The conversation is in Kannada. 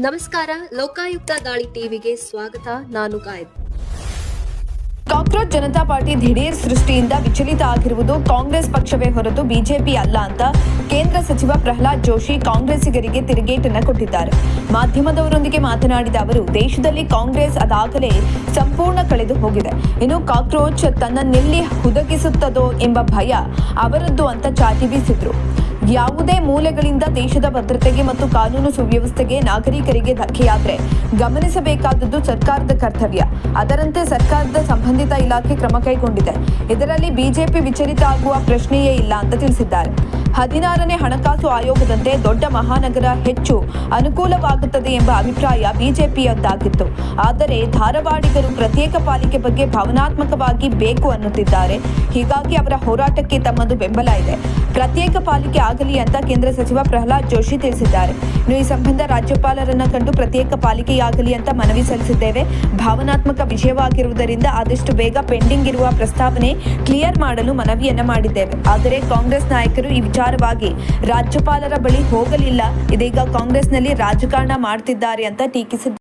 ನಮಸ್ಕಾರ, ಲೋಕಾಯುಕ್ತ ದಾಳಿ ಟಿವಿಗೆ ಸ್ವಾಗತ. ನಾನು ಗಾಯತ್. ಕಾಕ್ರೋಚ್ ಜನತಾ ಪಾರ್ಟಿ ದಿಢೀರ್ ಸೃಷ್ಟಿಯಿಂದ ವಿಚಲಿತ ಆಗಿರುವುದು ಕಾಂಗ್ರೆಸ್ ಪಕ್ಷವೇ ಹೊರತು ಬಿಜೆಪಿ ಅಲ್ಲ ಅಂತ ಕೇಂದ್ರ ಸಚಿವ ಪ್ರಹ್ಲಾದ್ ಜೋಶಿ ಕಾಂಗ್ರೆಸ್ಸಿಗರಿಗೆ ತಿರುಗೇಟನ್ನು ಕೊಟ್ಟಿದ್ದಾರೆ. ಮಾಧ್ಯಮದವರೊಂದಿಗೆ ಮಾತನಾಡಿದ ಅವರು, ದೇಶದಲ್ಲಿ ಕಾಂಗ್ರೆಸ್ ಅದಾಗಲೇ ಸಂಪೂರ್ಣ ಕಳೆದು ಹೋಗಿದೆ. ಇನ್ನು ಕಾಕ್ರೋಚ್ ತನ್ನನ್ನೆಲ್ಲಿ ಹುದುಗಿಸುತ್ತದೋ ಎಂಬ ಭಯ ಅವರದ್ದು ಅಂತ ಚಾಟಿ ಬೀಸಿದ್ರು. ಯಾವುದೇ ಮೂಲೆಗಳಿಂದ ದೇಶದ ಭದ್ರತೆಗೆ ಮತ್ತು ಕಾನೂನು ಸುವ್ಯವಸ್ಥೆಗೆ ನಾಗರಿಕರಿಗೆ ಧಕ್ಕೆಯಾದರೆ ಗಮನಿಸಬೇಕಾದದ್ದು ಸರ್ಕಾರದ ಕರ್ತವ್ಯ. ಅದರಂತೆ ಸರ್ಕಾರದ ಸಂಬಂಧಿತ ಇಲಾಖೆ ಕ್ರಮ ಕೈಗೊಂಡಿದೆ. ಇದರಲ್ಲಿ ಬಿಜೆಪಿ ವಿಚಲಿತ ಆಗುವ ಪ್ರಶ್ನೆಯೇ ಇಲ್ಲ ಅಂತ ತಿಳಿಸಿದ್ದಾರೆ. 16ನೇ ಹಣಕಾಸು ಆಯೋಗದಂತೆ ದೊಡ್ಡ ಮಹಾನಗರ ಹೆಚ್ಚು ಅನುಕೂಲವಾಗುತ್ತದೆ ಎಂಬ ಅಭಿಪ್ರಾಯ ಬಿಜೆಪಿಯದ್ದಾಗಿತ್ತು. ಆದರೆ ಧಾರವಾಡಿಗರು ಪ್ರತ್ಯೇಕ ಪಾಲಿಕೆ ಬಗ್ಗೆ ಭಾವನಾತ್ಮಕವಾಗಿ ಬೇಕು ಅನ್ನುತ್ತಿದ್ದಾರೆ. ಹೀಗಾಗಿ ಅವರ ಹೋರಾಟಕ್ಕೆ ತಮ್ಮದು ಬೆಂಬಲ ಇದೆ. ಪ್ರತ್ಯೇಕ ಪಾಲಿಕೆ ಆಗಲಿ ಅಂತ ಕೇಂದ್ರ ಸಚಿವ ಪ್ರಹ್ಲಾದ್ ಜೋಶಿ ತಿಳಿಸಿದ್ದಾರೆ. ಇನ್ನು ಈ ಸಂಬಂಧ ರಾಜ್ಯಪಾಲರನ್ನ ಕಂಡು ಪ್ರತ್ಯೇಕ ಪಾಲಿಕೆಯಾಗಲಿ ಅಂತ ಮನವಿ ಸಲ್ಲಿಸಿದ್ದೇವೆ. ಭಾವನಾತ್ಮಕ ವಿಷಯವಾಗಿರುವುದರಿಂದ ಆದಷ್ಟು ಬೇಗ ಪೆಂಡಿಂಗ್ ಇರುವ ಪ್ರಸ್ತಾವನೆ ಕ್ಲಿಯರ್ ಮಾಡಲು ಮನವಿಯನ್ನ ಮಾಡಿದ್ದೇವೆ. ಆದರೆ ಕಾಂಗ್ರೆಸ್ ನಾಯಕರು ಈ ವಿಚಾರವಾಗಿ ರಾಜ್ಯಪಾಲರ ಬಳಿ ಹೋಗಲಿಲ್ಲ. ಇದೀಗ ಕಾಂಗ್ರೆಸ್ನಲ್ಲಿ ರಾಜಕಾರಣ ಮಾಡ್ತಿದ್ದಾರೆ ಅಂತ ಟೀಕಿಸಿದ್ದಾರೆ.